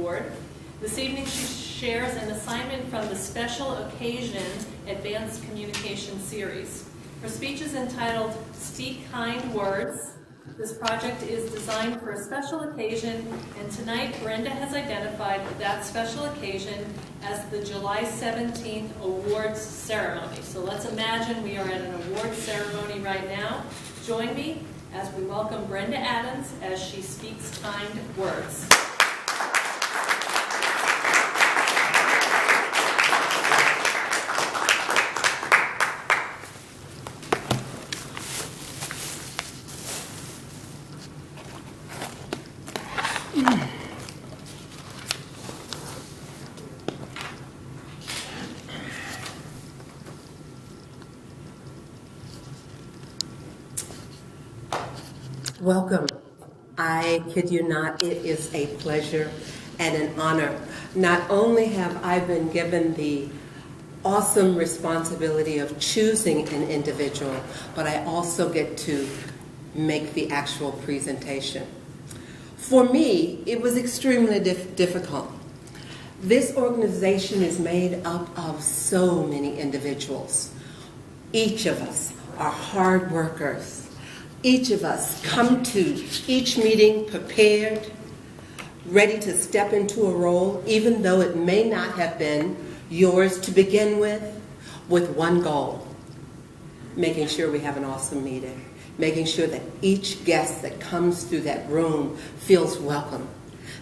Award. This evening she shares an assignment from the Special Occasion Advanced Communication Series. Her speech is entitled Speak Kind Words. This project is designed for a special occasion, and tonight Brenda has identified that special occasion as the July 17th awards ceremony. So let's imagine we are at an awards ceremony right now. Join me as we welcome Brenda Adams as she speaks kind words. Welcome. I kid you not, it is a pleasure and an honor. Not only have I been given the awesome responsibility of choosing an individual, but I also get to make the actual presentation. For me, it was extremely difficult. This organization is made up of so many individuals. Each of us are hard workers. Each of us come to each meeting prepared, ready to step into a role, even though it may not have been yours to begin with one goal: making sure we have an awesome meeting, making sure that each guest that comes through that room feels welcome,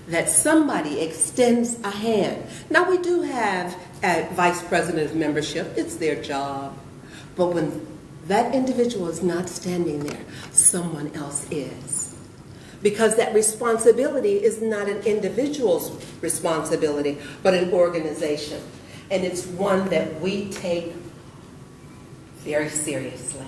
that somebody extends a hand. Now, we do have a vice president of membership, it's their job, but when that individual is not standing there, someone else is. Because that responsibility is not an individual's responsibility, but an organization. And it's one that we take very seriously.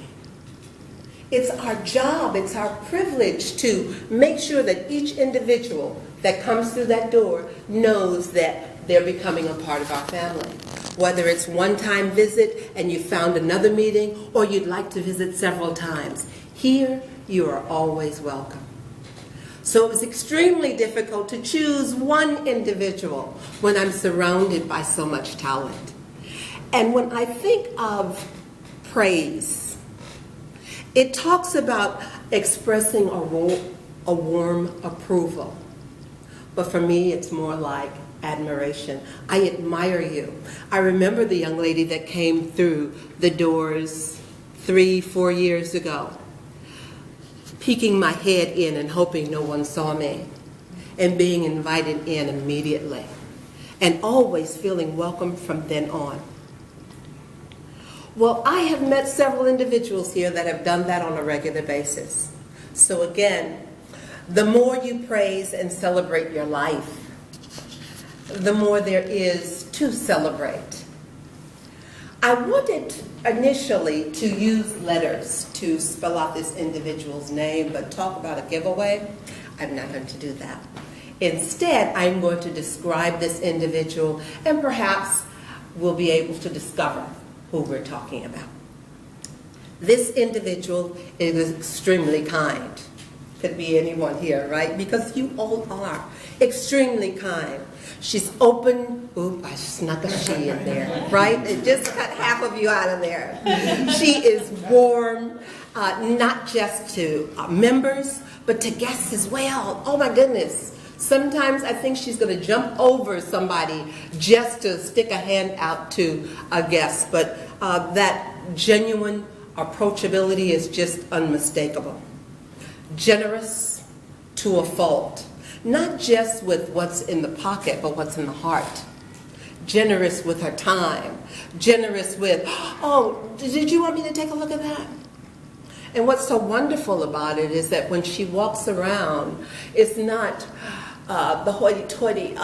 It's our job, it's our privilege to make sure that each individual that comes through that door knows that they're becoming a part of our family. Whether it's one-time visit and you found another meeting, or you'd like to visit several times, here you are always welcome. So it was extremely difficult to choose one individual when I'm surrounded by so much talent. And when I think of praise, it talks about expressing a warm approval. But for me, it's more like admiration. I admire you. I remember the young lady that came through the doors 3-4 years ago, peeking my head in and hoping no one saw me, and being invited in immediately, and always feeling welcome from then on. Well, I have met several individuals here that have done that on a regular basis. So again, the more you praise and celebrate your life, the more there is to celebrate. I wanted initially to use letters to spell out this individual's name, but talk about a giveaway, I'm not going to do that. Instead, I'm going to describe this individual, and perhaps we'll be able to discover who we're talking about. This individual is extremely kind. Could be anyone here, right? Because you all are extremely kind. She's open. Oop, I snuck a she in there, right? It just cut half of you out of there. She is warm, not just to members, but to guests as well. Oh my goodness. Sometimes I think she's going to jump over somebody just to stick a hand out to a guest. But that genuine approachability is just unmistakable. Generous to a fault. Not just with what's in the pocket, but what's in the heart. Generous with her time. Generous with, oh, did you want me to take a look at that? And what's so wonderful about it is that when she walks around, it's not the hoity-toity,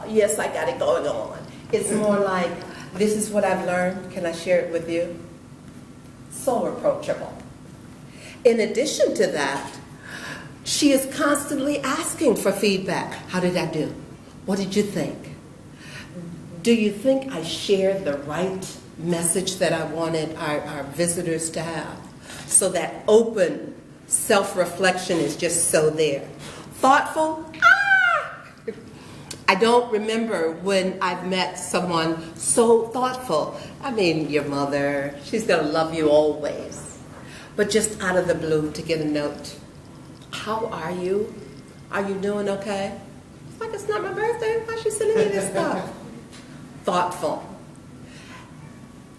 yes, I got it going on. It's more like, this is what I've learned. Can I share it with you? So approachable. In addition to that, she is constantly asking for feedback. How did I do? What did you think? Do you think I shared the right message that I wanted our visitors to have? So that open self-reflection is just so there. Thoughtful? I don't remember when I've met someone so thoughtful. I mean, your mother, she's going to love you always. But just out of the blue to get a note. How are you? Are you doing okay? It's like, it's not my birthday. Why is she sending me this stuff? Thoughtful.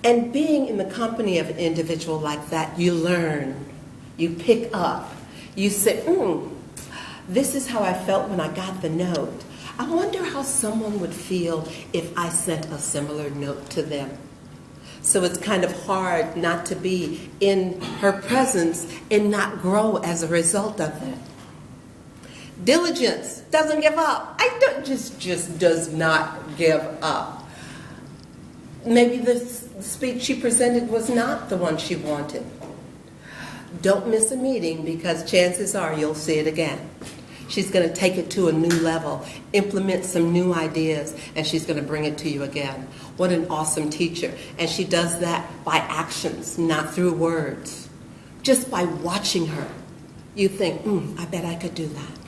And being in the company of an individual like that, you learn, you pick up, you say, this is how I felt when I got the note. I wonder how someone would feel if I sent a similar note to them. So it's kind of hard not to be in her presence and not grow as a result of it. Diligence, doesn't give up. Just does not give up. Maybe the speech she presented was not the one she wanted. Don't miss a meeting because chances are you'll see it again. She's going to take it to a new level, implement some new ideas, and she's going to bring it to you again. What an awesome teacher. And she does that by actions, not through words. Just by watching her, you think, I bet I could do that.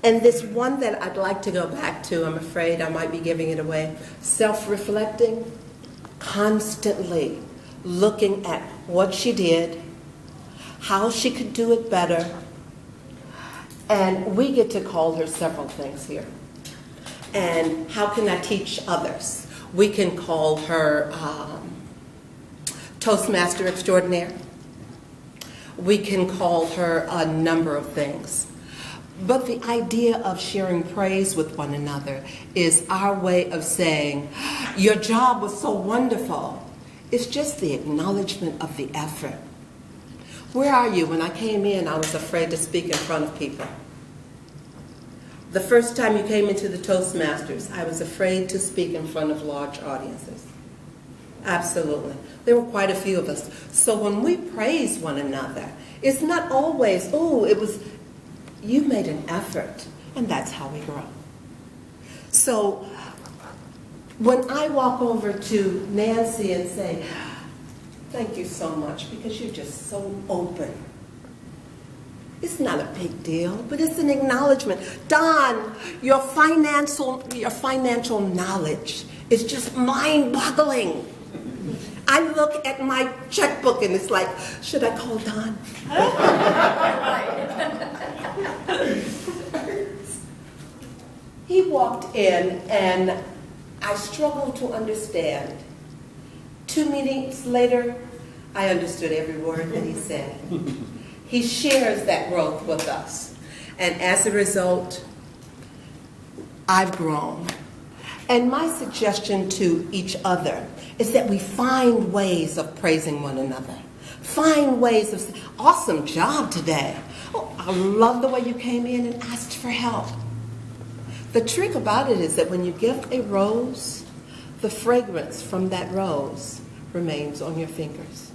And this one that I'd like to go back to, I'm afraid I might be giving it away, self-reflecting, constantly looking at what she did, how she could do it better, and we get to call her several things here. And how can I teach others? We can call her Toastmaster extraordinaire. We can call her a number of things. But the idea of sharing praise with one another is our way of saying, your job was so wonderful. It's just the acknowledgement of the effort. Where are you? When I came in, I was afraid to speak in front of people. The first time you came into the Toastmasters, I was afraid to speak in front of large audiences. Absolutely. There were quite a few of us. So when we praise one another, it's not always, you made an effort, and that's how we grow. So when I walk over to Nancy and say, thank you so much because you're just so open. It's not a big deal, but it's an acknowledgement. Don, your financial knowledge is just mind-boggling. I look at my checkbook and it's like, should I call Don? He walked in and I struggled to understand. 2 meetings later, I understood every word that he said. He shares that growth with us. And as a result, I've grown. And my suggestion to each other is that we find ways of praising one another. Find ways of saying, awesome job today. Oh, I love the way you came in and asked for help. The trick about it is that when you gift a rose, the fragrance from that rose remains on your fingers.